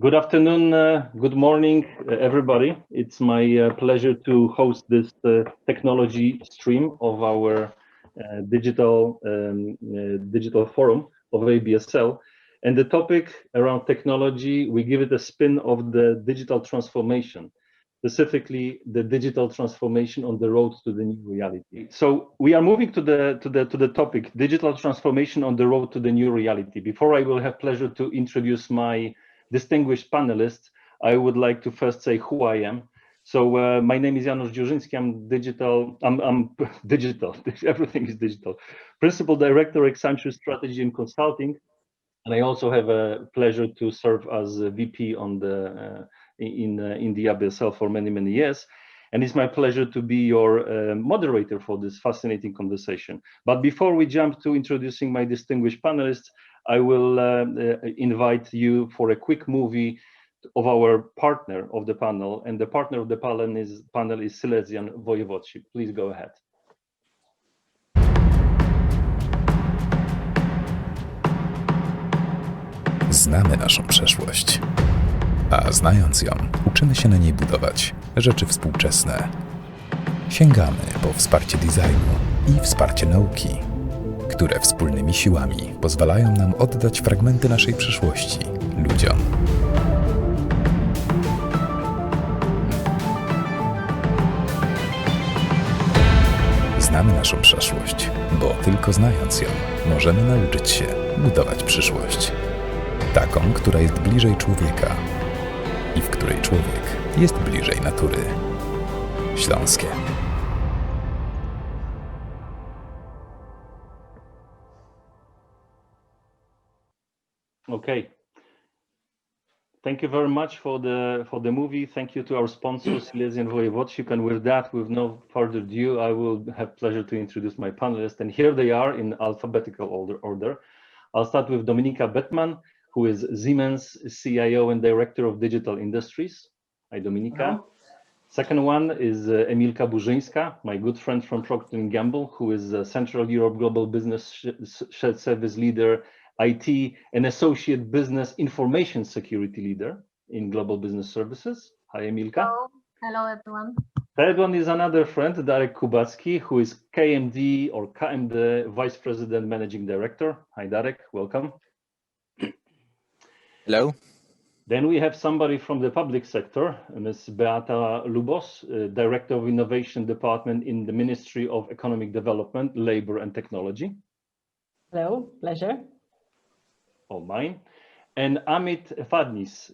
Good afternoon, good morning, everybody. It's my pleasure to host this technology stream of our digital forum of ABSL. And the topic around technology, we give it a spin of the digital transformation, specifically the digital transformation on the road to the new reality. So we are moving to the topic, digital transformation on the road to the new reality. Before I will have pleasure to introduce my distinguished panelists, I would like to first say who I am. So my name is Janusz Dziurzyński. I'm digital. I'm digital. Everything is digital. Principal Director, Accenture Strategy and Consulting, and I also have a pleasure to serve as a VP on the in the ABSL for many years. And it's my pleasure to be your moderator for this fascinating conversation. But before we jump to introducing my distinguished panelists, I will invite you for a quick movie of our partner of the panel, and the partner of the panel is Silesian Województwo. Please go ahead. Znamy naszą przeszłość, a znając ją, uczymy się na niej budować rzeczy współczesne. Sięgamy po wsparcie designu i wsparcie nauki, które wspólnymi siłami pozwalają nam oddać fragmenty naszej przyszłości ludziom. Znamy naszą przeszłość, bo tylko znając ją, możemy nauczyć się budować przyszłość. Taką, która jest bliżej człowieka i w której człowiek jest bliżej natury. Śląskie. Okay. Thank you very much for the movie. Thank you to our sponsors, Silesian Województwo. And with that, with no further ado, I will have pleasure to introduce my panelists. And here they are in alphabetical order. I'll start with Dominika Bettmann, who is Siemens CIO and Director of Digital Industries. Hi, Dominika. Hello. Second one is Emilka Burzyńska, my good friend from Procter & Gamble, who is Central Europe Global Business Shared Service Leader, IT, and Associate Business Information Security Leader in Global Business Services. Hi, Emilka. Hello. Hello, everyone. Third one is another friend, Darek Kubacki, who is KMD or KMD Vice President Managing Director. Hi, Darek. Welcome. Hello. Then we have somebody from the public sector, Ms. Beata Lubos, Director of Innovation Department in the Ministry of Economic Development, Labor and Technology. Hello, pleasure. All mine. And Amit Fadnis,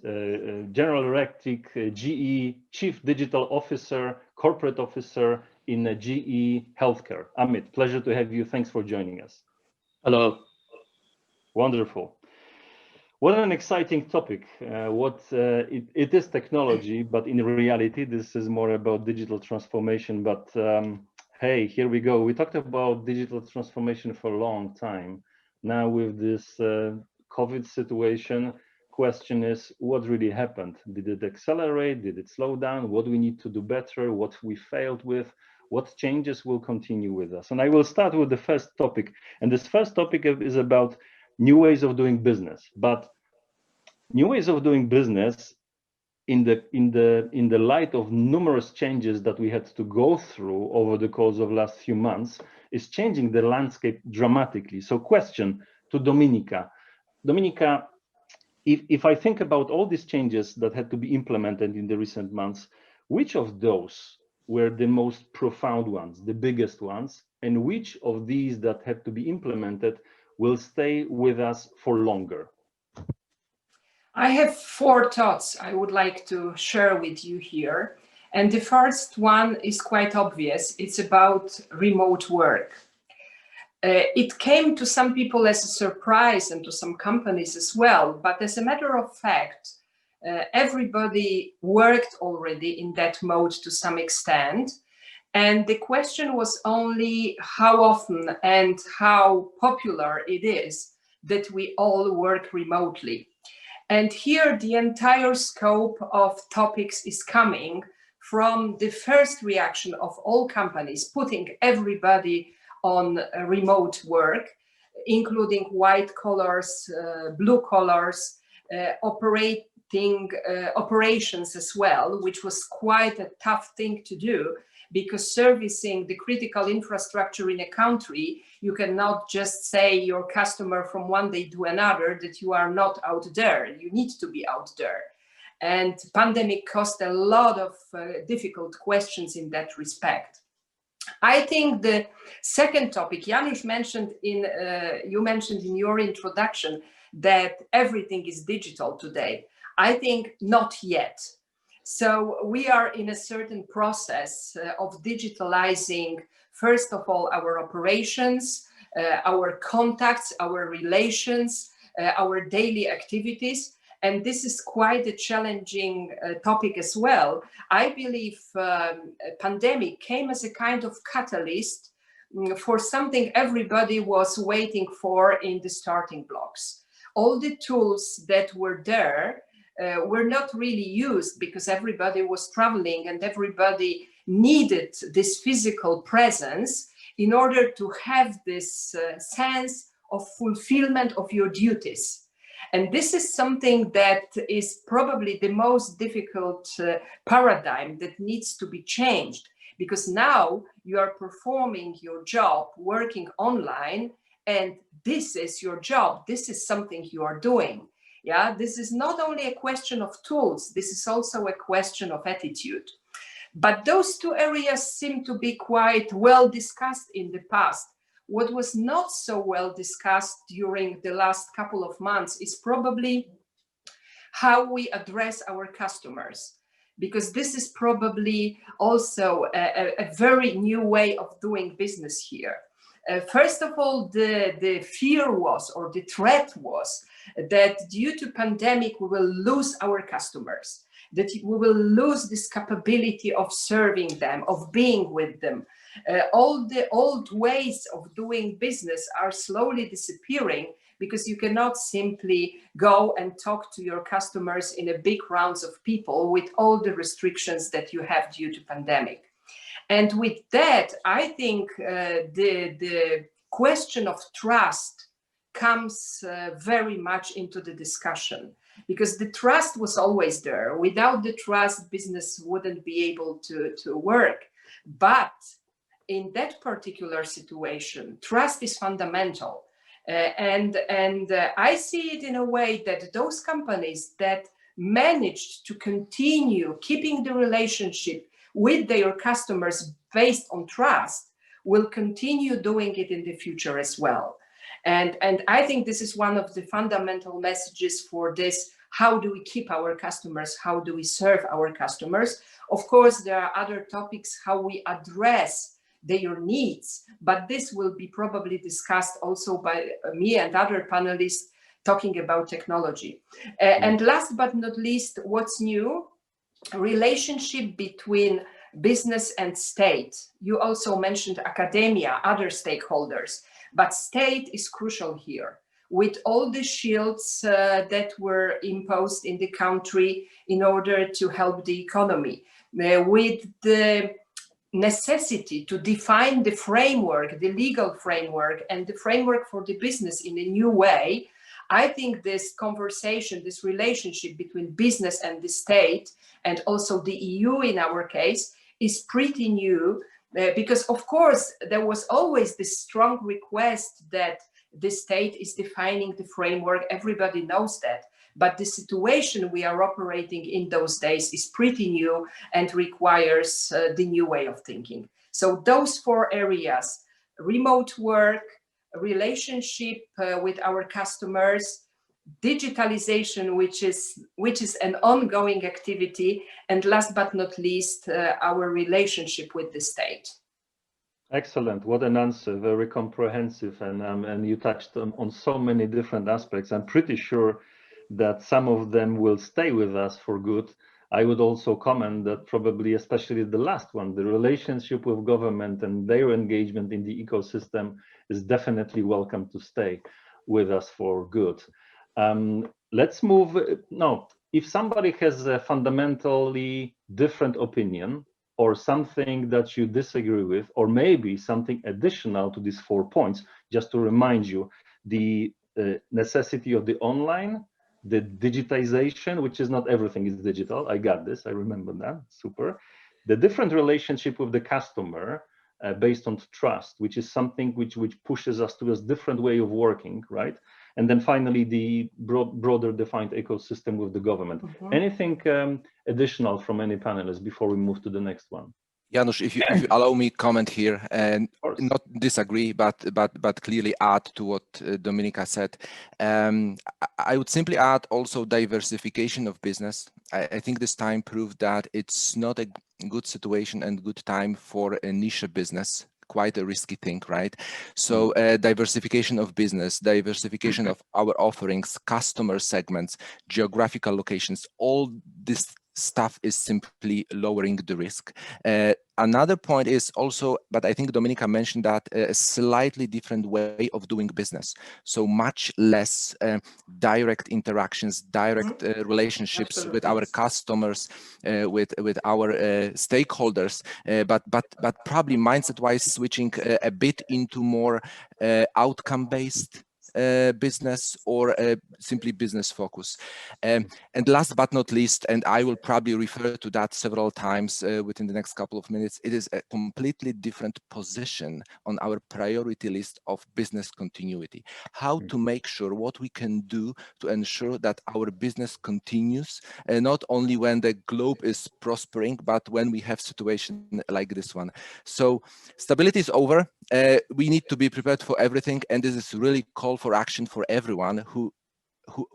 General Electric GE Chief Digital Officer, Corporate Officer in GE Healthcare. Amit, pleasure to have you. Thanks for joining us. Hello. Wonderful. What an exciting topic. It is technology, but in reality, this is more about digital transformation. But hey, here we go. We talked about digital transformation for a long time. Now with this COVID situation, question is, what really happened? Did it accelerate? Did it slow down? What do we need to do better? What we failed with? What changes will continue with us? And I will start with the first topic. And this first topic is about new ways of doing business, but new ways of doing business in the light of numerous changes that we had to go through over the course of last few months is changing the landscape dramatically. So question to Dominika. Dominika, if I think about all these changes that had to be implemented in the recent months, which of those were the most profound ones, the biggest ones, and which of these that had to be implemented will stay with us for longer? I have 4 thoughts I would like to share with you here. And the first one is quite obvious. It's about remote work. It came to some people as a surprise and to some companies as well. But as a matter of fact, everybody worked already in that mode to some extent. And the question was only how often and how popular it is that we all work remotely. And here the entire scope of topics is coming from the first reaction of all companies, putting everybody on remote work, including white collars, blue collars, operations as well, which was quite a tough thing to do, because servicing the critical infrastructure in a country, you cannot just say your customer from one day to another that you are not out there. You need to be out there. And pandemic caused a lot of difficult questions in that respect. I think the second topic, Janusz mentioned you mentioned in your introduction that everything is digital today. I think not yet. So we are in a certain process of digitalizing, first of all, our operations, our contacts, our relations, our daily activities. And this is quite a challenging topic as well. I believe pandemic came as a kind of catalyst for something everybody was waiting for in the starting blocks. All the tools that were there were not really used because everybody was traveling and everybody needed this physical presence in order to have this sense of fulfillment of your duties. And this is something that is probably the most difficult paradigm that needs to be changed, because now you are performing your job working online, and this is your job. This is something you are doing. Yeah, this is not only a question of tools, this is also a question of attitude. But those two areas seem to be quite well discussed in the past. What was not so well discussed during the last couple of months is probably how we address our customers, because this is probably also a very new way of doing business here. First of all, the fear was, or the threat was, that due to pandemic, we will lose our customers, that we will lose this capability of serving them, of being with them. All the old ways of doing business are slowly disappearing because you cannot simply go and talk to your customers in a big rounds of people with all the restrictions that you have due to pandemic. And with that, I think the question of trust comes very much into the discussion, because the trust was always there. Without the trust, business wouldn't be able to work. But in that particular situation, trust is fundamental. And I see it in a way that those companies that managed to continue keeping the relationship with their customers based on trust will continue doing it in the future as well. And I think this is one of the fundamental messages for this. How do we keep our customers? How do we serve our customers? Of course, there are other topics, how we address their needs, but this will be probably discussed also by me and other panelists talking about technology. And last but not least, what's new? Relationship between business and state. You also mentioned academia, other stakeholders, but state is crucial here. With all the shields that were imposed in the country in order to help the economy, with the necessity to define the framework, the legal framework, and the framework for the business in a new way, I think this conversation, this relationship between business and the state, and also the EU in our case, is pretty new, because of course there was always this strong request that the state is defining the framework. Everybody knows that. But the situation we are operating in those days is pretty new and requires the new way of thinking. So those four areas: remote work, relationship with our customers, digitalization, which is an ongoing activity, and last but not least, our relationship with the state. Excellent. What an answer. Very comprehensive. And you touched on so many different aspects. I'm pretty sure that some of them will stay with us for good. I would also comment that probably, especially the last one, the relationship with government and their engagement in the ecosystem is definitely welcome to stay with us for good. Let's move. No, if somebody has a fundamentally different opinion or something that you disagree with, or maybe something additional to these 4 points, just to remind you, the necessity of the online, the digitization, which is not everything is digital. I got this. I remember that. Super. The different relationship with the customer based on trust, which is something which pushes us to a different way of working, right? And then finally, the broader defined ecosystem with the government. Anything additional from any panelists before we move to the next one? Janusz, if you allow me comment here, and not disagree, but clearly add to what Dominika said. I would simply add also diversification of business. I think this time proved that it's not a good situation and good time for a niche business. Quite a risky thing, right? So diversification of business, diversification of our offerings, customer segments, geographical locations, all this stuff is simply lowering the risk. Another point is also, but I think Dominika mentioned that, a slightly different way of doing business. So much less direct interactions, direct relationships with our customers, with our stakeholders, but probably mindset-wise switching a bit into more outcome-based business or simply business focus. And last but not least, and I will probably refer to that several times within the next couple of minutes, it is a completely different position on our priority list of business continuity. How to make sure what we can do to ensure that our business continues, not only when the globe is prospering, but when we have situation like this one. So stability is over. We need to be prepared for everything, and this is really call for action for everyone who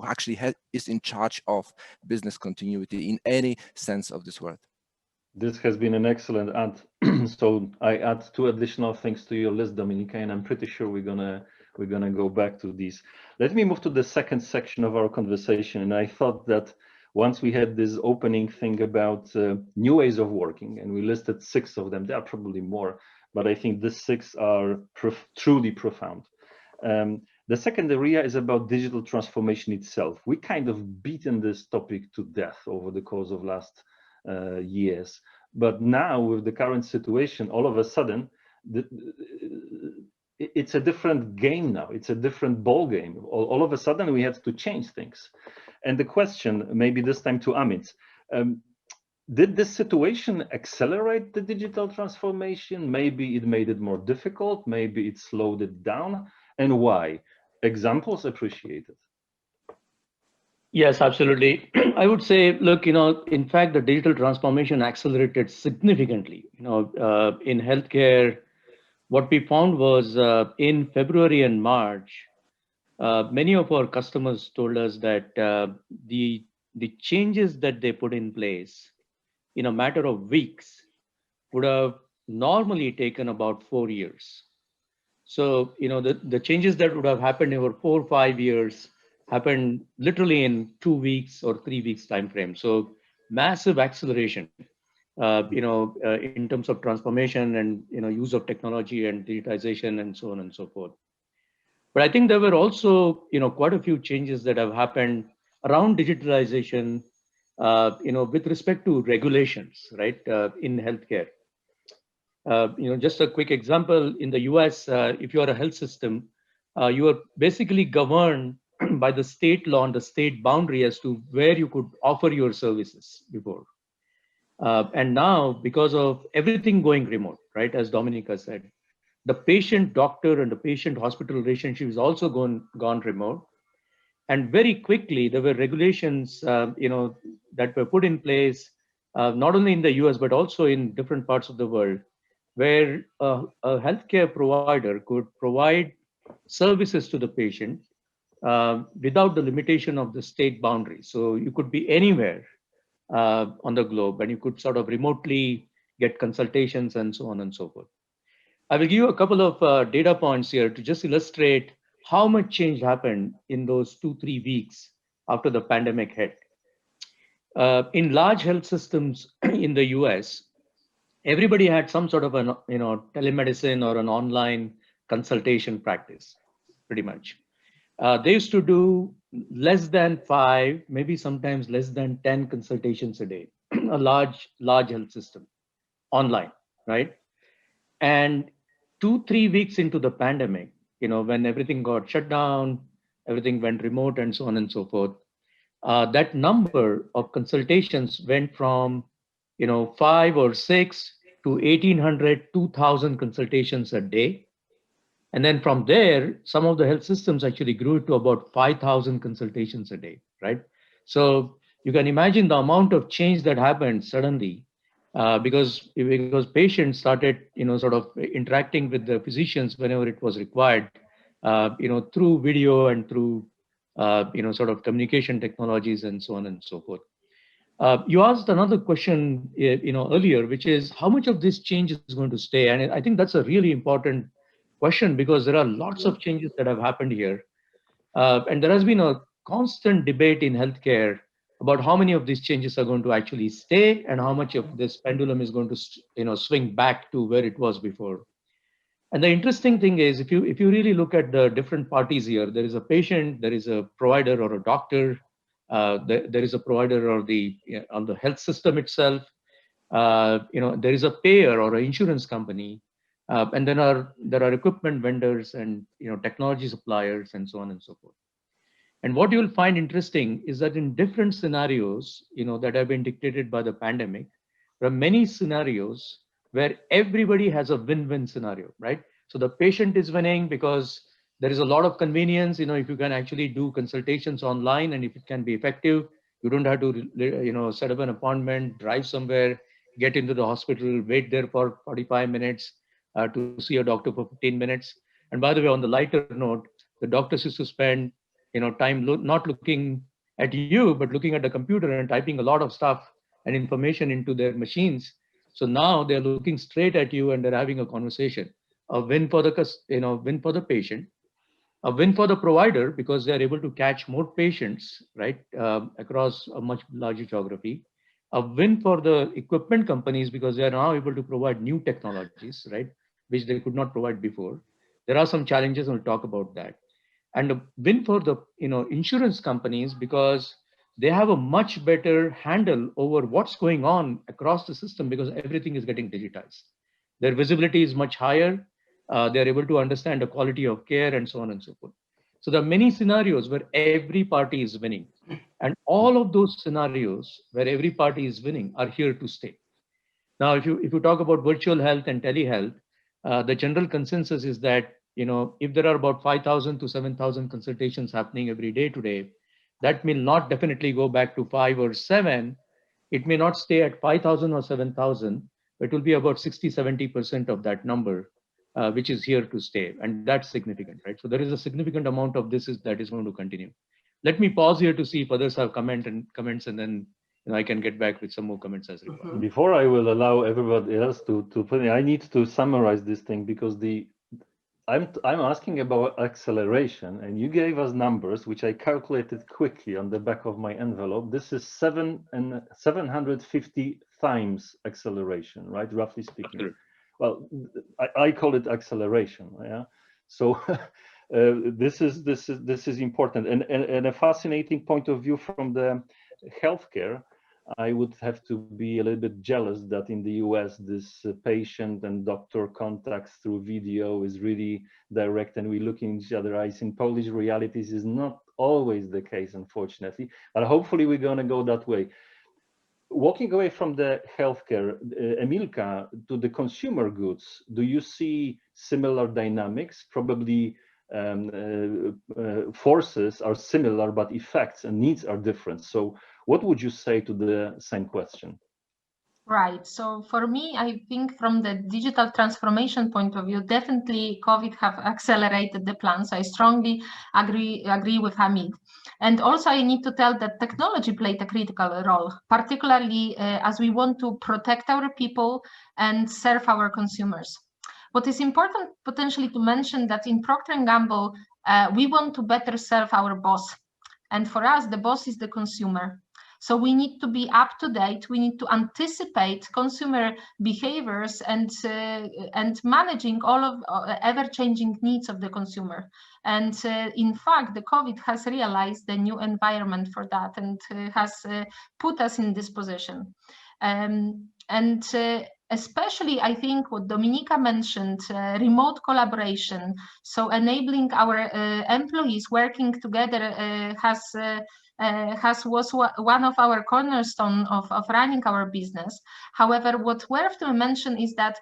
actually is in charge of business continuity in any sense of this word. This has been an excellent add. So I add 2 additional things to your list, Dominika, and I'm pretty sure we're gonna go back to these. Let me move to the second section of our conversation. And I thought that once we had this opening thing about new ways of working, and we listed 6 of them, there are probably more, but I think these 6 are truly profound. The second area is about digital transformation itself. We kind of beaten this topic to death over the course of last years, but now with the current situation, all of a sudden, it's a different game now. It's a different ball game. All of a sudden, we had to change things. And the question, maybe this time to Amit, did this situation accelerate the digital transformation? Maybe it made it more difficult. Maybe it slowed it down. And why? Examples appreciated. Yes, absolutely. I would say, look, in fact, the digital transformation accelerated significantly. In healthcare, what we found was in February and March, many of our customers told us that the changes that they put in place in a matter of weeks would have normally taken about 4 years. So, the changes that would have happened over 4 or 5 years happened literally in 2 weeks or 3 weeks time frame. So massive acceleration, in terms of transformation and, use of technology and digitization and so on and so forth. But I think there were also, quite a few changes that have happened around digitalization, with respect to regulations, right, in healthcare. Just a quick example, in the US, if you are a health system, you are basically governed by the state law and the state boundary as to where you could offer your services before. And now, because of everything going remote, right, as Dominika said, the patient-doctor and the patient-hospital relationship is also gone remote. And very quickly, there were regulations, that were put in place, not only in the US, but also in different parts of the world, where a healthcare provider could provide services to the patient without the limitation of the state boundary. So you could be anywhere on the globe, and you could sort of remotely get consultations and so on and so forth. I will give you a couple of data points here to just illustrate how much change happened in those 2-3 weeks after the pandemic hit. In large health systems in the US, everybody had some sort of an telemedicine or an online consultation practice, pretty much. They used to do less than 5, maybe sometimes less than 10 consultations a day, a large health system online, right? And 2-3 weeks into the pandemic, when everything got shut down, everything went remote and so on and so forth, that number of consultations went from 5 or 6 to 1,800, 2,000 consultations a day. And then from there, some of the health systems actually grew to about 5,000 consultations a day, right? So you can imagine the amount of change that happened suddenly because patients started, sort of interacting with the physicians whenever it was required, through video and through, sort of communication technologies and so on and so forth. You asked another question, earlier, which is how much of this change is going to stay? And I think that's a really important question because there are lots of changes that have happened here. And there has been a constant debate in healthcare about how many of these changes are going to actually stay and how much of this pendulum is going to, swing back to where it was before. And the interesting thing is, if you really look at the different parties here, there is a patient, there is a provider or a doctor, there is a provider or on the health system itself. There is a payer or an insurance company, and then there are equipment vendors and technology suppliers and so on and so forth. And what you'll find interesting is that in different scenarios, that have been dictated by the pandemic, there are many scenarios where everybody has a win-win scenario, right? So the patient is winning because there is a lot of convenience, if you can actually do consultations online and if it can be effective, you don't have to, set up an appointment, drive somewhere, get into the hospital, wait there for 45 minutes to see a doctor for 15 minutes. And by the way, on the lighter note, the doctors used to spend time not looking at you, but looking at the computer and typing a lot of stuff and information into their machines. So now they're looking straight at you and they're having a conversation. A win for the patient, a win for the provider because they're able to catch more patients, right, across a much larger geography. A win for the equipment companies because they are now able to provide new technologies, right, which they could not provide before. There are some challenges, and we'll talk about that. And a win for the insurance companies because they have a much better handle over what's going on across the system because everything is getting digitized. Their visibility is much higher. They're able to understand the quality of care and so on and so forth. So there are many scenarios where every party is winning. And all of those scenarios where every party is winning are here to stay. Now, if you talk about virtual health and telehealth, the general consensus is that if there are about 5,000 to 7,000 consultations happening every day today, that will not definitely go back to 5 or 7. It may not stay at 5,000 or 7,000, but it will be about 60-70% of that number, which is here to stay, and that's significant, right? So there is a significant amount of this that is going to continue. Let me pause here to see if others have comments, and then I can get back with some more comments as required. Before I will allow everybody else to put in, I need to summarize this thing because I'm asking about acceleration, and you gave us numbers which I calculated quickly on the back of my envelope. This is 750 times acceleration, right? Roughly speaking. Sure. Well, I call it acceleration. Yeah. So this is important, and a fascinating point of view from the healthcare. I would have to be a little bit jealous that in the US, this patient and doctor contacts through video is really direct and we look in each other's eyes. In Polish realities is not always the case, unfortunately, but hopefully we're going to go that way. Walking away from the healthcare, Emilka, to the consumer goods, do you see similar dynamics? Probably forces are similar, but effects and needs are different. So what would you say to the same question? Right. So for me, I think from the digital transformation point of view, definitely COVID have accelerated the plans. I strongly agree with Hamid. And also I need to tell that technology played a critical role, particularly as we want to protect our people and serve our consumers. What is important potentially to mention that in Procter & Gamble, we want to better serve our boss. And for us, the boss is the consumer. So we need to be up to date. We need to anticipate consumer behaviors and managing all of ever-changing needs of the consumer. And in fact, the COVID has realized the new environment for that and has put us in this position. Especially, I think what Dominika mentioned, remote collaboration. So enabling our employees working together has was one of our cornerstone of running our business. However, what's worth to mention is that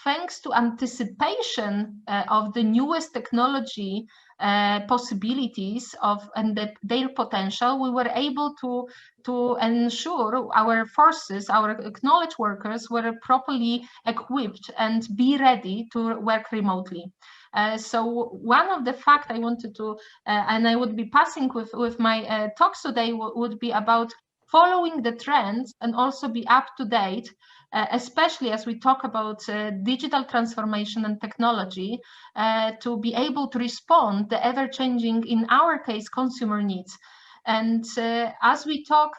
thanks to anticipation of the newest technology possibilities and their potential, we were able to ensure our forces, our knowledge workers, were properly equipped and be ready to work remotely. So one of the facts I wanted to, and I would be passing with my talks today would be about following the trends and also be up to date, especially as we talk about digital transformation and technology, to be able to respond to ever-changing, in our case, consumer needs. And as we talk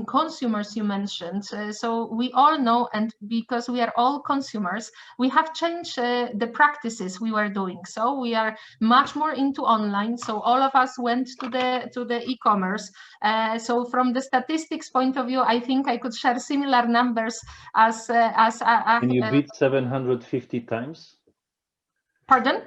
consumers, you mentioned, so we all know, and because we are all consumers, we have changed the practices we were doing. So we are much more into online. So all of us went to the e-commerce. So from the statistics point of view, I think I could share similar numbers as Can you beat 750 times? Pardon?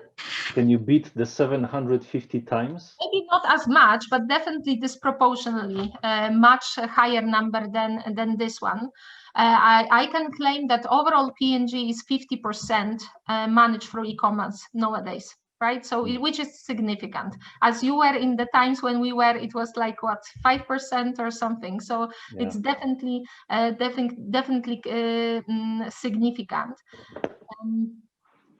Can you beat the 750 times? Maybe not as much, but definitely disproportionately much higher number than this one. I can claim that overall P&G is 50% managed through e-commerce nowadays, right? So which is significant. As you were in the times when we were, it was like what, 5% or something. So yeah, it's definitely significant.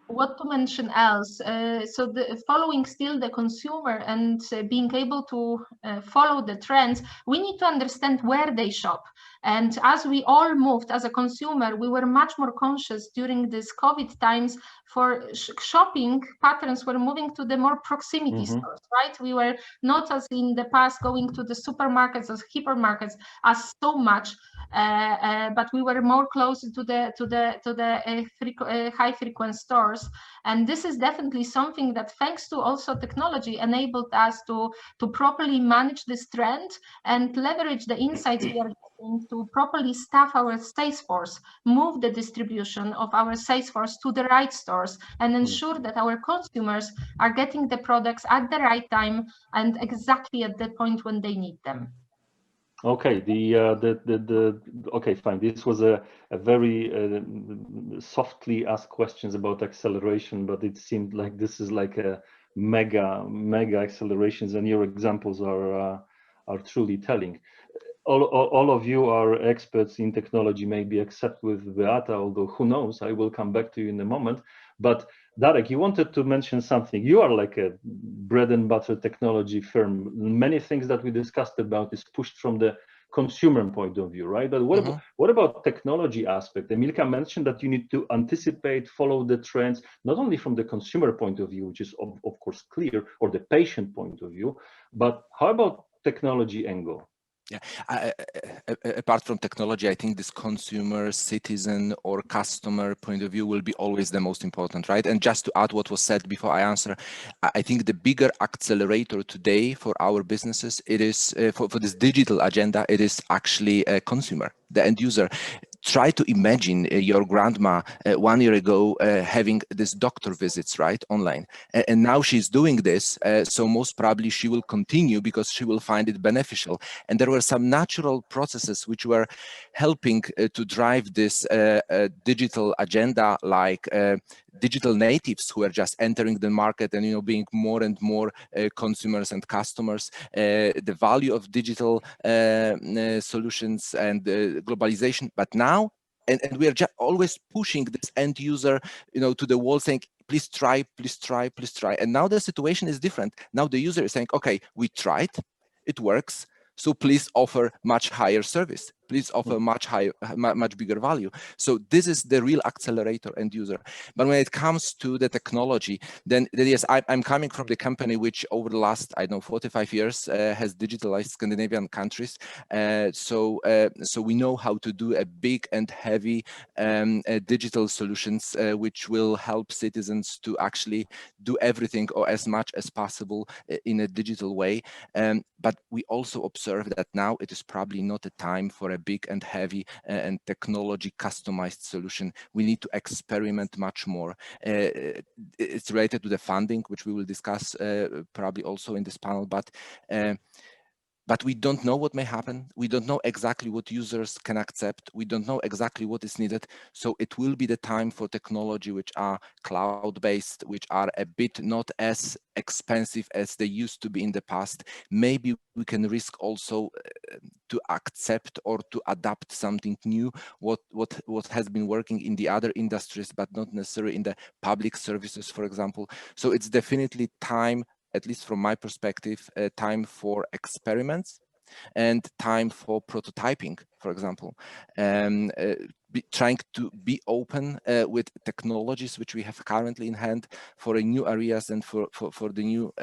What to mention else? So the following still the consumer and being able to follow the trends, we need to understand where they shop. And as we all moved as a consumer, we were much more conscious during this COVID times for shopping patterns were moving to the more proximity stores, right? We were not as in the past going to the supermarkets as hypermarkets as so much, but we were more close to the high frequency stores. And this is definitely something that, thanks to also technology, enabled us to properly manage this trend and leverage the insights we are getting to properly staff our sales force, move the distribution of our sales force to the right stores, and ensure that our consumers are getting the products at the right time and exactly at the point when they need them. Okay, okay, fine. This was a very softly asked questions about acceleration, but it seemed like this is like a mega accelerations, and your examples are truly telling. All of you are experts in technology, maybe except with Beata, although who knows, I will come back to you in a moment. But Darek, you wanted to mention something. You are like a bread and butter technology firm. Many things that we discussed about is pushed from the consumer point of view, right? But what about technology aspect? Emilka mentioned that you need to anticipate, follow the trends, not only from the consumer point of view, which is of course clear, or the patient point of view, but how about technology angle? Yeah, apart from technology, I think this consumer, citizen, or customer point of view will be always the most important, right? And just to add what was said before I answer, I think the bigger accelerator today for our businesses, it is for this digital agenda, it is actually a consumer, the end user. Try to imagine your grandma 1 year ago having this doctor visits, right, online. And now she's doing this, so most probably she will continue because she will find it beneficial. And there were some natural processes which were helping to drive this digital agenda, like digital natives who are just entering the market and, you know, being more and more consumers and customers, the value of digital solutions and globalization. But now, and we are just always pushing this end user, you know, to the wall, saying, please try, please try, please try. And now the situation is different. Now the user is saying, okay, we tried, it works, so please offer much higher service. Please offer much bigger value. So this is the real accelerator end user. But when it comes to the technology, then yes, I'm coming from the company which over the last, I don't know, 45 years has digitalized Scandinavian countries. So we know how to do a big and heavy digital solutions, which will help citizens to actually do everything or as much as possible in a digital way. But we also observe that now it is probably not a time for a big and heavy and technology customized solution. We need to experiment much more. It's related to the funding, which we will discuss probably also in this panel, but but we don't know what may happen. We don't know exactly what users can accept. We don't know exactly what is needed. So it will be the time for technology which are cloud-based, which are a bit not as expensive as they used to be in the past. Maybe we can risk also to accept or to adapt something new, what has been working in the other industries, but not necessarily in the public services, for example. So it's definitely time, at least from my perspective, time for experiments and time for prototyping, for example, trying to be open with technologies which we have currently in hand for new areas and for the new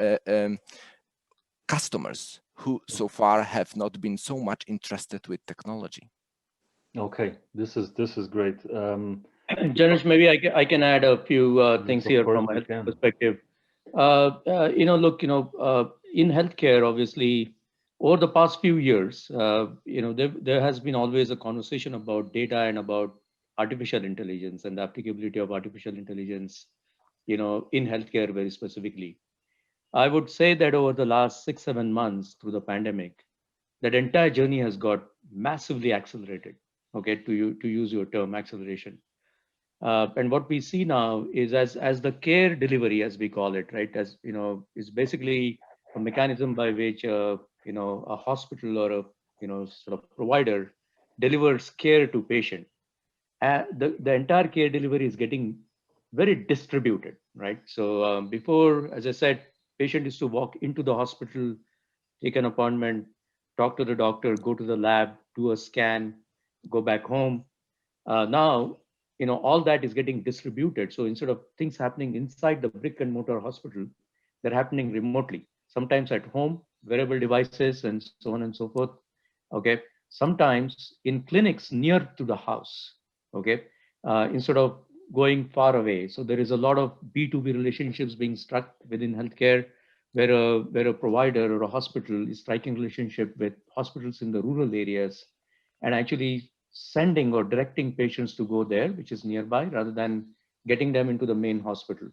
customers who so far have not been so much interested with technology. Okay, this is great. Janesh, maybe I can add a few things Of here course from a you health can. perspective. Look, in healthcare, obviously, over the past few years, there has been always a conversation about data and about artificial intelligence and the applicability of artificial intelligence, in healthcare very specifically. I would say that over the last 6-7 months through the pandemic, that entire journey has got massively accelerated. Okay, to use your term, acceleration. And what we see now is as the care delivery, as we call it, right, as is basically a mechanism by which a hospital or a sort of provider delivers care to patient. The entire care delivery is getting very distributed, right? So before, as I said, patient is to walk into the hospital, take an appointment, talk to the doctor, go to the lab, do a scan, go back home. Now, all that is getting distributed. So instead of things happening inside the brick and mortar hospital, they're happening remotely, sometimes at home, wearable devices, and so on and so forth. Okay. Sometimes in clinics near to the house. Okay. Instead of going far away. So there is a lot of B2B relationships being struck within healthcare, where a provider or a hospital is striking relationship with hospitals in the rural areas and actually sending or directing patients to go there, which is nearby, rather than getting them into the main hospital.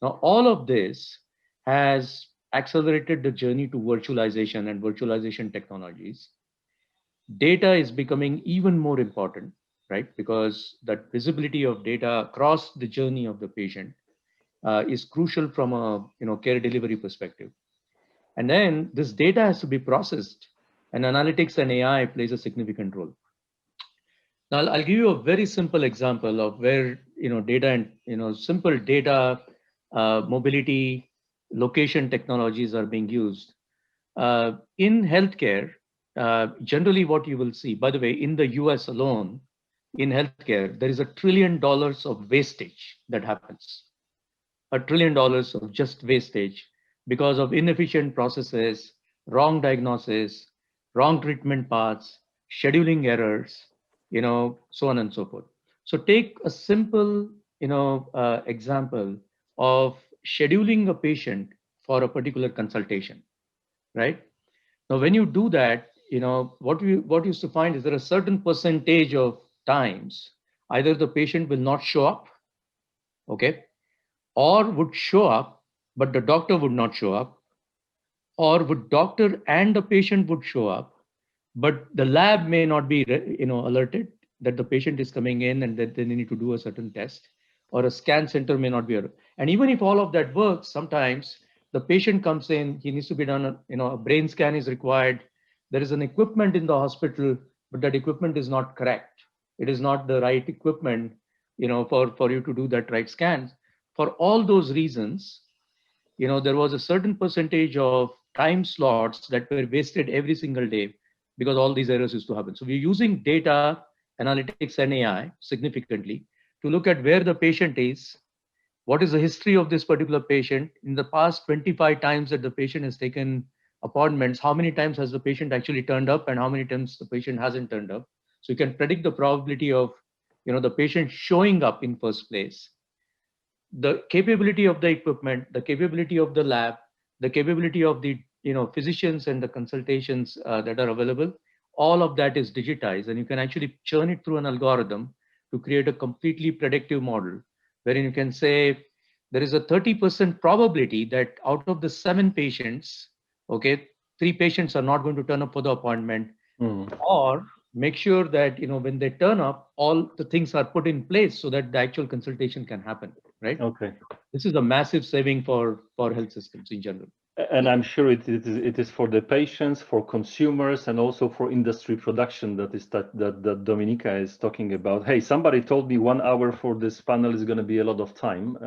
Now, all of this has accelerated the journey to virtualization and virtualization technologies. Data is becoming even more important, right? Because that visibility of data across the journey of the patient is crucial from a care delivery perspective. And then this data has to be processed, and analytics and AI plays a significant role. Now, I'll give you a very simple example of where data and simple data, mobility, location technologies are being used in healthcare. Generally, what you will see, by the way, in the US alone, in healthcare, there is $1 trillion of wastage that happens. $1 trillion of just wastage because of inefficient processes, wrong diagnosis, wrong treatment paths, scheduling errors, so on and so forth. So take a simple, example of scheduling a patient for a particular consultation, right? Now, when you do that, what you used to find is there a certain percentage of times either the patient will not show up, okay, or would show up, but the doctor would not show up, or would doctor and the patient would show up, but the lab may not be alerted that the patient is coming in and that they need to do a certain test, or a scan center may not be alerted. And even if all of that works, sometimes the patient comes in, he needs to be done, a brain scan is required. There is an equipment in the hospital, but that equipment is not correct. It is not the right equipment, for you to do that right scan. For all those reasons, there was a certain percentage of time slots that were wasted every single day because all these errors used to happen. So we're using data, analytics, and AI significantly to look at where the patient is, what is the history of this particular patient. In the past 25 times that the patient has taken appointments, how many times has the patient actually turned up and how many times the patient hasn't turned up. So you can predict the probability of the patient showing up in first place, the capability of the equipment, the capability of the lab, the capability of the physicians and the consultations that are available. All of that is digitized, and you can actually churn it through an algorithm to create a completely predictive model, wherein you can say there is a 30% probability that out of the 7 patients, okay, 3 patients are not going to turn up for the appointment, or make sure that when they turn up, all the things are put in place so that the actual consultation can happen, right? Okay. This is a massive saving for health systems in general. And I'm sure it is for the patients, for consumers, and also for industry production. That Dominika is talking about. Hey, somebody told me 1 hour for this panel is going to be a lot of time.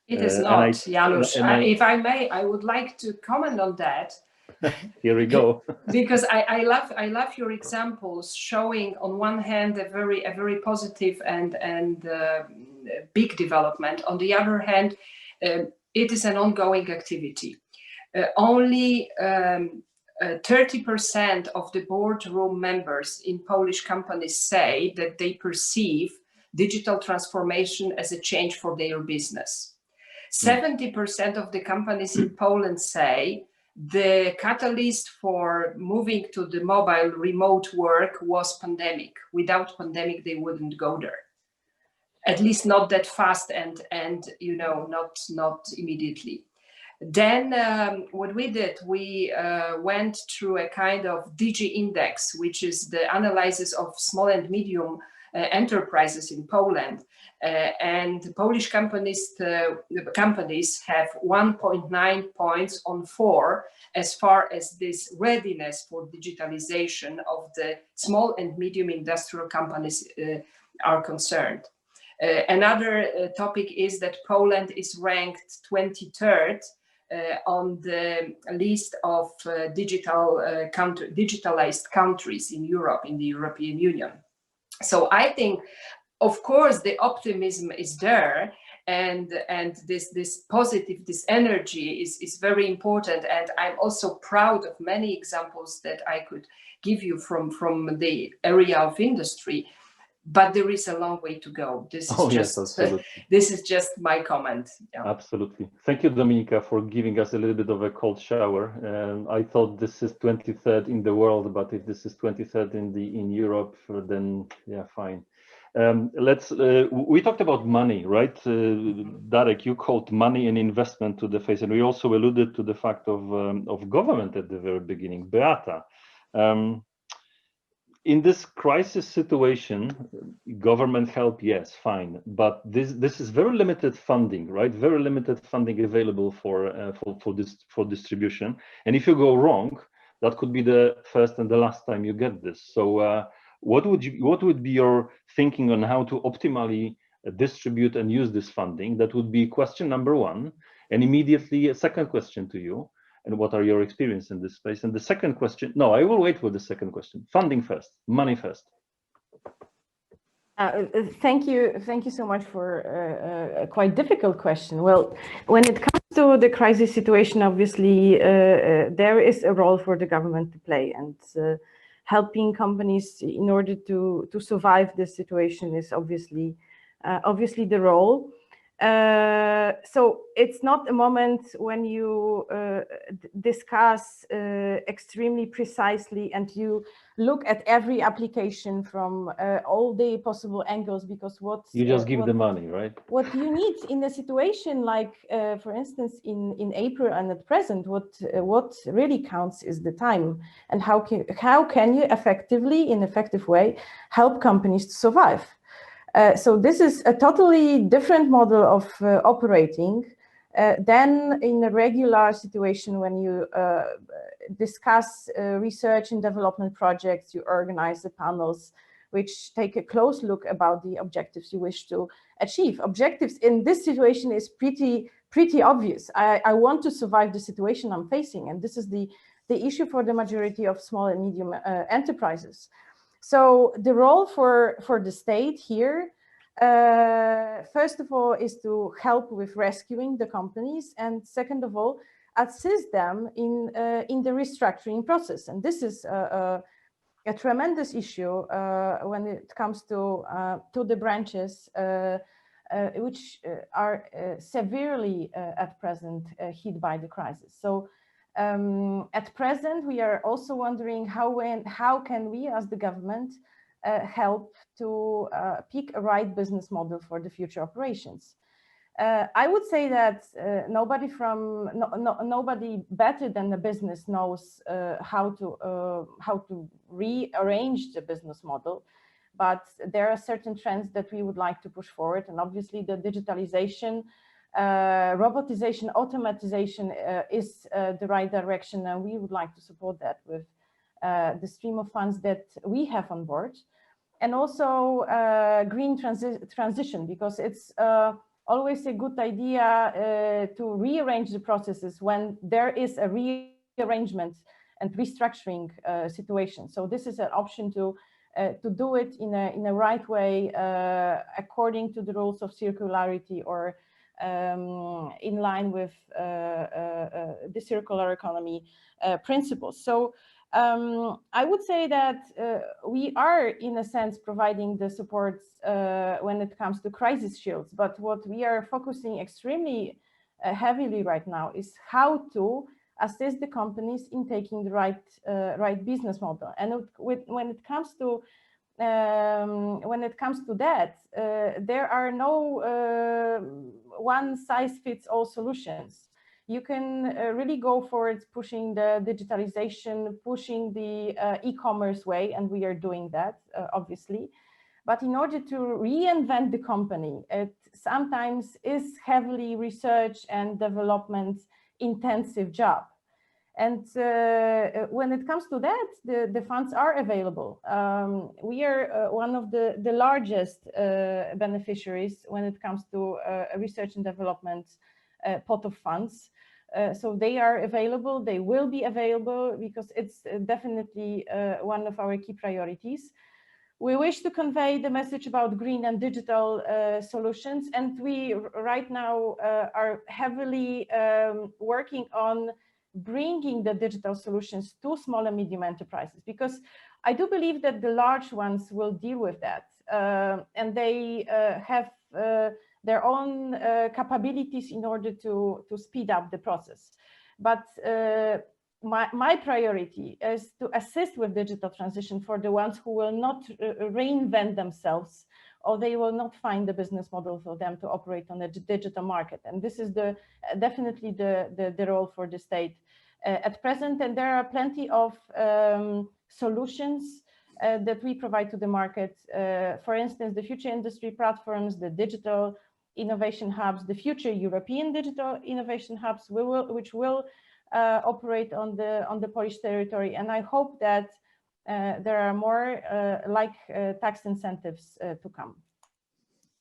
It is not, Janusz. If I may, I would like to comment on that. Here we go. Because I love your examples showing on one hand a very positive and big development. On the other hand, it is an ongoing activity. Only 30% of the boardroom members in Polish companies say that they perceive digital transformation as a change for their business. 70% of the companies in Poland say the catalyst for moving to the mobile remote work was pandemic. Without pandemic, they wouldn't go there. At least not that fast and not immediately. Then what we did, we went through a kind of DG index, which is the analysis of small and medium enterprises in Poland. And Polish companies have 1.9 points on 4 as far as this readiness for digitalization of the small and medium industrial companies are concerned. Another topic is that Poland is ranked 23rd on the list of digitalized countries in Europe, in the European Union. So I think, of course, the optimism is there, and this positive, this energy is very important. And I'm also proud of many examples that I could give you from the area of industry. But there is a long way to go. This is just my comment. Yeah. Absolutely. Thank you, Dominika, for giving us a little bit of a cold shower. I thought this is 23rd in the world, but if this is 23rd in Europe, then yeah, fine. We talked about money, right? Darek, you called money and investment to the face, and we also alluded to the fact of government at the very beginning. Beata. In this crisis situation, government help, yes, fine, but this is very limited funding, right? Very limited funding available for distribution, and if you go wrong, that could be the first and the last time you get this. So, what would be your thinking on how to optimally distribute and use this funding? That would be question number 1, and immediately a second question to you. And what are your experience in this space? And the second question, no, I will wait for the second question. Funding first, money first. Thank you so much for a quite difficult question. Well, when it comes to the crisis situation, obviously there is a role for the government to play, and helping companies in order to survive this situation is obviously the role. So it's not a moment when you discuss extremely precisely and you look at every application from all the possible angles, because you just give the money, right? What you need in a situation like, for instance, in April and at present, what really counts is the time, and how can you effectively, in an effective way, help companies to survive. So this is a totally different model of operating than in a regular situation when you discuss research and development projects, you organize the panels which take a close look about the objectives you wish to achieve. Objectives in this situation is pretty obvious. I want to survive the situation I'm facing, and this is the issue for the majority of small and medium enterprises. So the role for the state here, first of all, is to help with rescuing the companies, and second of all, assist them in the restructuring process. And this is a tremendous issue when it comes to the branches which are severely at present hit by the crisis. So at present, we are also wondering how can we, as the government, help to pick a right business model for the future operations. I would say that nobody better than the business knows how to rearrange the business model, but there are certain trends that we would like to push forward, and obviously the digitalization, robotization, automatization is the right direction, and we would like to support that with the stream of funds that we have on board, and also green transition, because it's always a good idea to rearrange the processes when there is a rearrangement and restructuring situation. So this is an option to do it in a right way according to the rules of circularity, or in line with the circular economy principles. So I would say that we are, in a sense, providing the support when it comes to crisis shields. But what we are focusing extremely heavily right now is how to assist the companies in taking the right business model. And when it comes to that, there are no one-size-fits-all solutions. You can really go for it, pushing the digitalization, pushing the e-commerce way, and we are doing that, obviously. But in order to reinvent the company, it sometimes is heavily research and development intensive job. And when it comes to that, the funds are available. We are one of the largest beneficiaries when it comes to research and development pot of funds. So they are available, they will be available, because it's definitely one of our key priorities. We wish to convey the message about green and digital solutions, and we right now are heavily working on bringing the digital solutions to small and medium enterprises, because I do believe that the large ones will deal with that, and they have their own capabilities in order to speed up the process. But my priority is to assist with digital transition for the ones who will not reinvent themselves, or they will not find the business model for them to operate on the digital market. And this is definitely the role for the state at present. And there are plenty of solutions that we provide to the market. For instance, the future industry platforms, the digital innovation hubs, the future European digital innovation hubs, which will operate on the Polish territory. And I hope that there are more like tax incentives to come.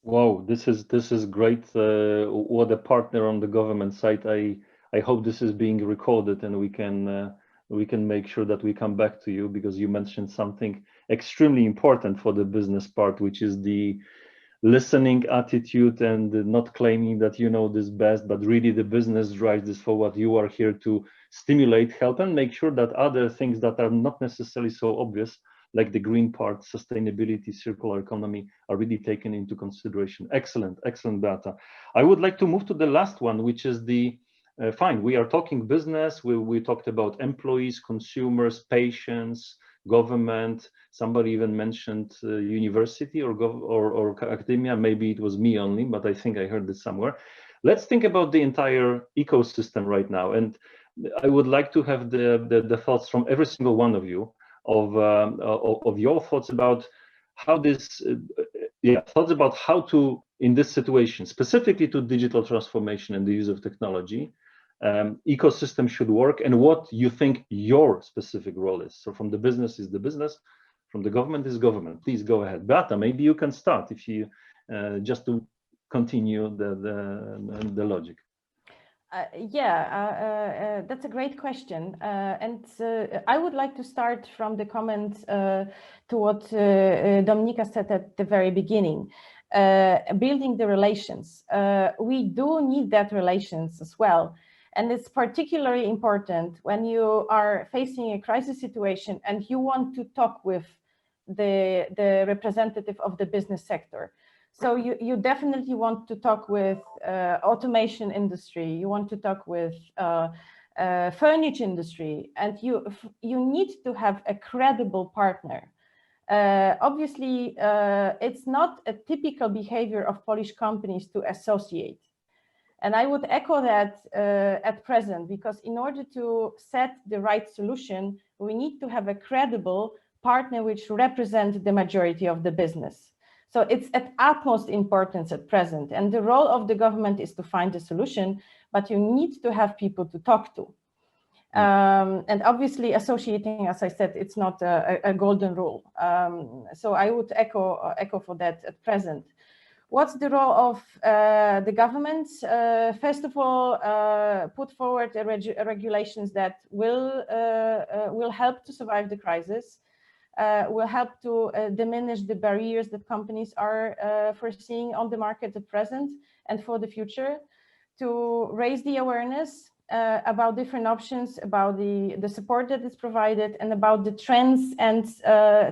Wow, this is great. What a partner on the government side. I hope this is being recorded, and we can make sure that we come back to you, because you mentioned something extremely important for the business part, which is the listening attitude, and not claiming that you know this best, but really the business drives this forward. You are here to stimulate, help, and make sure that other things that are not necessarily so obvious, like the green part, sustainability, circular economy, are really taken into consideration. Excellent, excellent, Beata. I would like to move to the last one, which is the fine. We are talking business. We talked about employees, consumers, patients, government. Somebody even mentioned university or academia. Maybe it was me only, but I think I heard this somewhere. Let's think about the entire ecosystem right now, and I would like to have the thoughts from every single one of you of your thoughts about how this, thoughts about how to, in this situation, specifically to digital transformation and the use of technology, ecosystem should work, and what you think your specific role is. So from the business is the business, from the government is government. Please go ahead. Beata, maybe you can start, if you just to continue the logic. That's a great question. And I would like to start from the comment to what Dominika said at the very beginning, building the relations. We do need that relations as well. And it's particularly important when you are facing a crisis situation and you want to talk with the representative of the business sector. So you definitely want to talk with automation industry, you want to talk with furniture industry, and you need to have a credible partner. Obviously, it's not a typical behavior of Polish companies to associate. And I would echo that at present, because in order to set the right solution, we need to have a credible partner which represents the majority of the business. So it's at utmost importance at present. And the role of the government is to find a solution, but you need to have people to talk to. And obviously associating, as I said, it's not a golden rule. So I would echo for that at present. What's the role of the government? First of all, put forward regulations that will help to survive the crisis, will help to diminish the barriers that companies are foreseeing on the market at present and for the future, to raise the awareness about different options, about the support that is provided, and about the trends and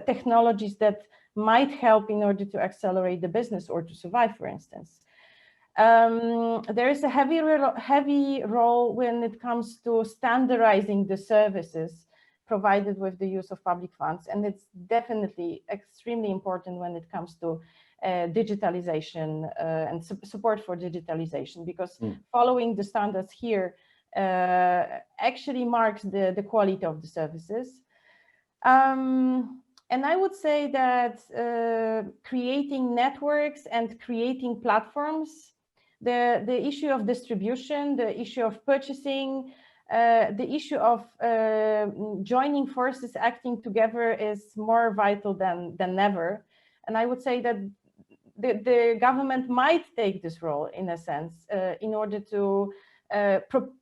technologies that might help in order to accelerate the business or to survive, for instance. There is a heavy role when it comes to standardizing the services provided with the use of public funds. And it's definitely extremely important when it comes to digitalization and support for digitalization, because following the standards here actually marks the quality of the services. And I would say that creating networks and creating platforms, the issue of distribution, the issue of purchasing, the issue of joining forces, acting together is more vital than ever. And I would say that the government might take this role in a sense in order to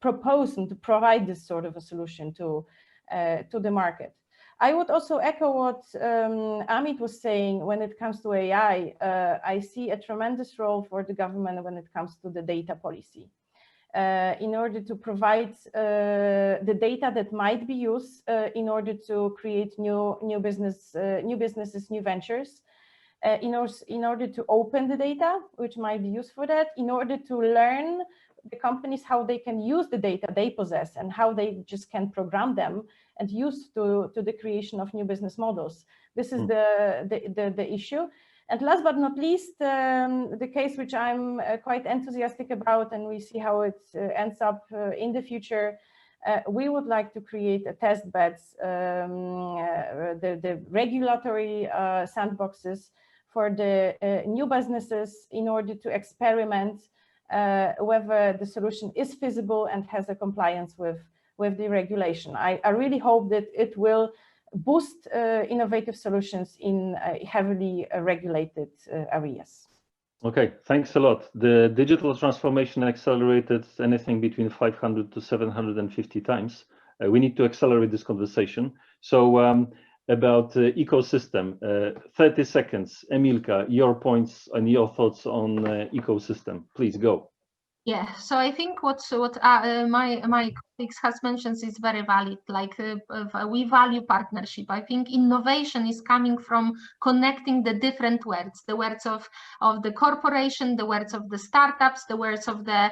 propose and to provide this sort of a solution to the market. I would also echo what Amit was saying when it comes to AI. I see a tremendous role for the government when it comes to the data policy. In order to provide the data that might be used in order to create new businesses, new ventures, in order to open the data, which might be used for that, in order to learn the companies how they can use the data they possess and how they just can program them and use to the creation of new business models. This is the issue. And last but not least, the case which I'm quite enthusiastic about, and we see how it ends up in the future, we would like to create a test beds, the regulatory sandboxes for the new businesses in order to experiment whether the solution is feasible and has a compliance with the regulation. I really hope that it will boost innovative solutions in heavily regulated areas. Okay, thanks a lot. The digital transformation accelerated anything between 500 to 750 times. We need to accelerate this conversation. So about ecosystem, 30 seconds. Emilka, your points and your thoughts on ecosystem. Please go. Yeah, so I think what my colleagues has mentioned is very valid. Like we value partnership. I think innovation is coming from connecting the different words, the words of the corporation, the words of the startups, the words of the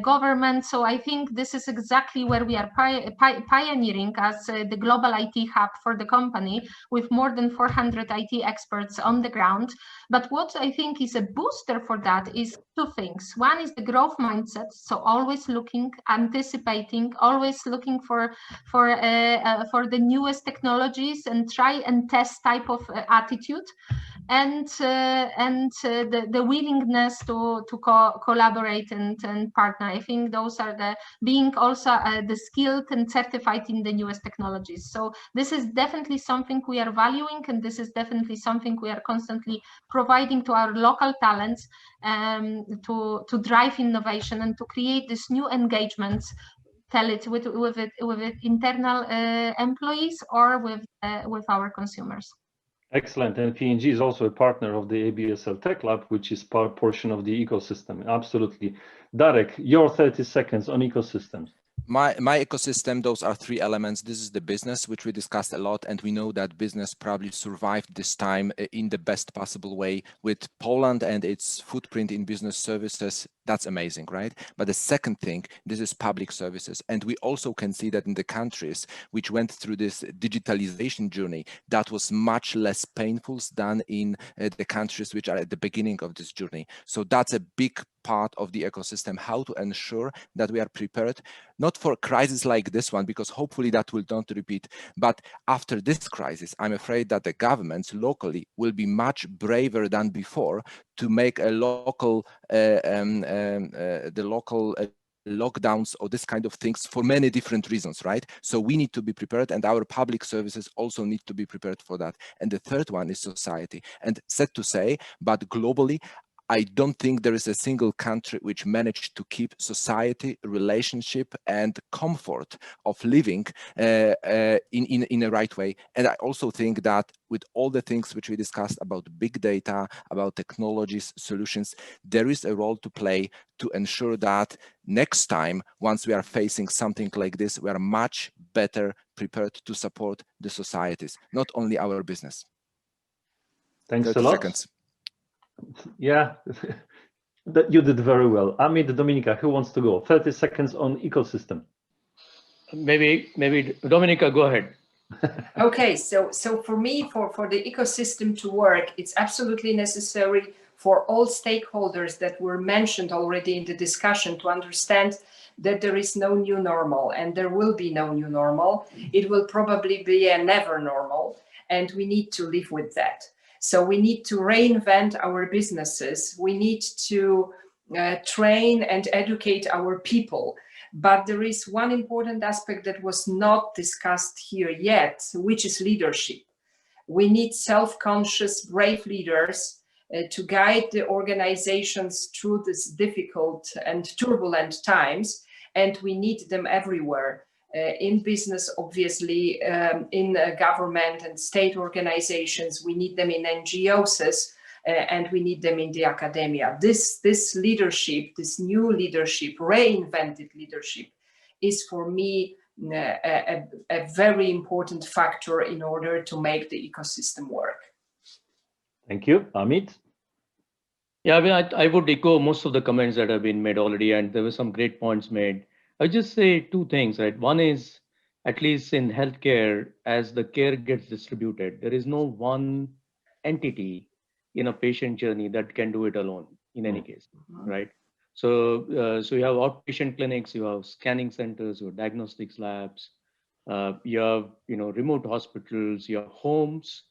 government. So I think this is exactly where we are pioneering as the global IT hub for the company, with more than 400 IT experts on the ground. But what I think is a booster for that is two things. One is the growth mindset, so always looking, anticipating, always looking for the newest technologies and try and test type of attitude, and the willingness to collaborate and partner. I think those are being also the skilled and certified in the newest technologies. So this is definitely something we are valuing, and this is definitely something we are constantly providing to our local talents to drive innovation and to create these new engagements, tell it with internal employees or with our consumers. Excellent. And P&G is also a partner of the ABSL Tech Lab, which is portion of the ecosystem. Absolutely. Darek, your 30 seconds on ecosystems. My ecosystem, those are three elements. This is the business, which we discussed a lot, and we know that business probably survived this time in the best possible way with Poland and its footprint in business services. That's amazing, right? But the second thing, this is public services. And we also can see that in the countries which went through this digitalization journey, that was much less painful than in the countries which are at the beginning of this journey. So that's a big part of the ecosystem, how to ensure that we are prepared, not for a crisis like this one, because hopefully that will not repeat, but after this crisis, I'm afraid that the governments locally will be much braver than before to make a local, lockdowns or this kind of things for many different reasons, right? So we need to be prepared, and our public services also need to be prepared for that. And the third one is society. And sad to say, but globally, I don't think there is a single country which managed to keep society, relationship, and comfort of living in a right way. And I also think that with all the things which we discussed about big data, about technologies, solutions, there is a role to play to ensure that next time, once we are facing something like this, we are much better prepared to support the societies, not only our business. Thanks 30 a lot. Seconds. Yeah, you did very well. Amit, Dominika, who wants to go? 30 seconds on ecosystem. Maybe Dominika, go ahead. Okay, so for me, for the ecosystem to work, it's absolutely necessary for all stakeholders that were mentioned already in the discussion to understand that there is no new normal, and there will be no new normal. It will probably be a never normal, and we need to live with that. So we need to reinvent our businesses. We need to train and educate our people. But there is one important aspect that was not discussed here yet, which is leadership. We need self-conscious, brave leaders to guide the organizations through this difficult and turbulent times, and we need them everywhere. In business, obviously, in government and state organizations, we need them in NGOs, and we need them in the academia. This leadership, this new leadership, reinvented leadership, is for me a very important factor in order to make the ecosystem work. Thank you. Amit? Yeah, I mean, I would echo most of the comments that have been made already, and there were some great points made. I just say two things, right? One is, at least in healthcare, as the care gets distributed, there is no one entity in a patient journey that can do it alone in any case, right? So you have outpatient clinics, you have scanning centers, you have diagnostics labs, you have remote hospitals, you have homes,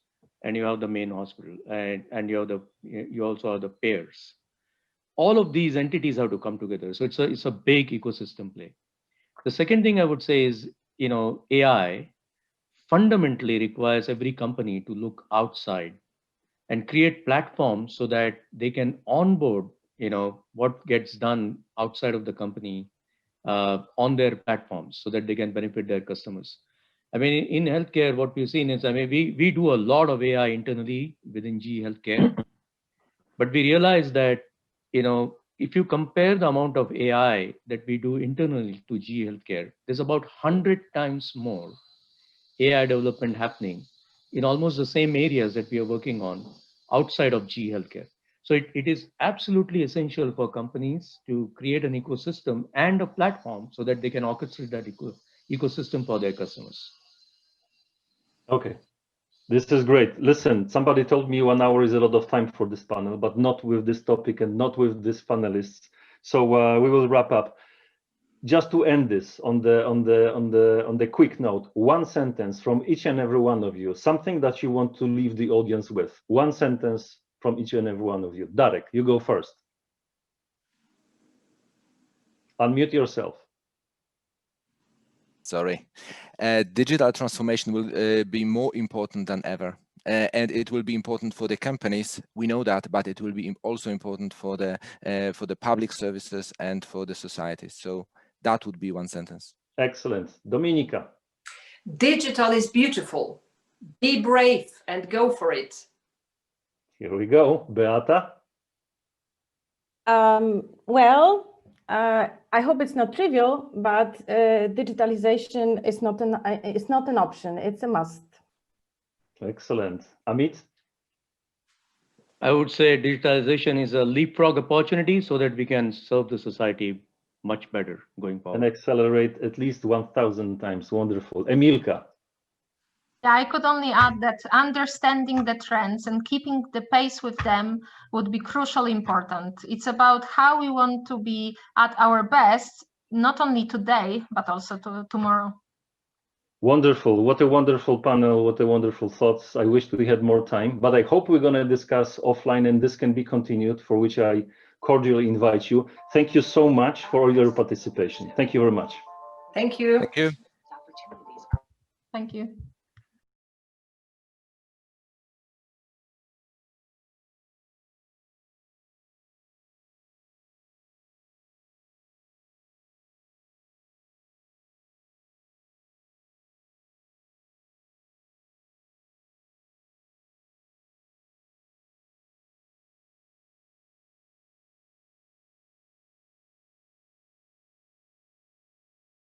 and you have the main hospital, and you also have the payers. All of these entities have to come together. So it's a big ecosystem play. The second thing I would say is, AI fundamentally requires every company to look outside and create platforms so that they can onboard, what gets done outside of the company on their platforms so that they can benefit their customers. I mean, in healthcare, what we've seen is, we do a lot of AI internally within GE Healthcare, but we realize that, if you compare the amount of AI that we do internally to GE Healthcare, there's about 100 times more AI development happening in almost the same areas that we are working on outside of GE Healthcare. So it is absolutely essential for companies to create an ecosystem and a platform so that they can orchestrate that ecosystem for their customers. Okay, this is great. Listen, somebody told me 1 hour is a lot of time for this panel, but not with this topic and not with these panelists. So we will wrap up. Just to end this on the quick note, one sentence from each and every one of you, something that you want to leave the audience with. One sentence from each and every one of you. Darek, you go first. Unmute yourself. Sorry. Digital transformation will be more important than ever. And it will be important for the companies. We know that, but it will be also important for the public services and for the society. So that would be one sentence. Excellent. Dominika. Digital is beautiful. Be brave and go for it. Here we go. Beata. I hope it's not trivial, but digitalization is not an option. It's a must. Excellent. Amit? I would say digitalization is a leapfrog opportunity so that we can serve the society much better going forward. And accelerate at least 1,000 times. Wonderful. Emilka? Yeah, I could only add that understanding the trends and keeping the pace with them would be crucially important. It's about how we want to be at our best, not only today, but also tomorrow. Wonderful. What a wonderful panel. What a wonderful thoughts. I wish we had more time, but I hope we're going to discuss offline and this can be continued, for which I cordially invite you. Thank you so much for all your participation. Thank you very much. Thank you. Thank you. Thank you.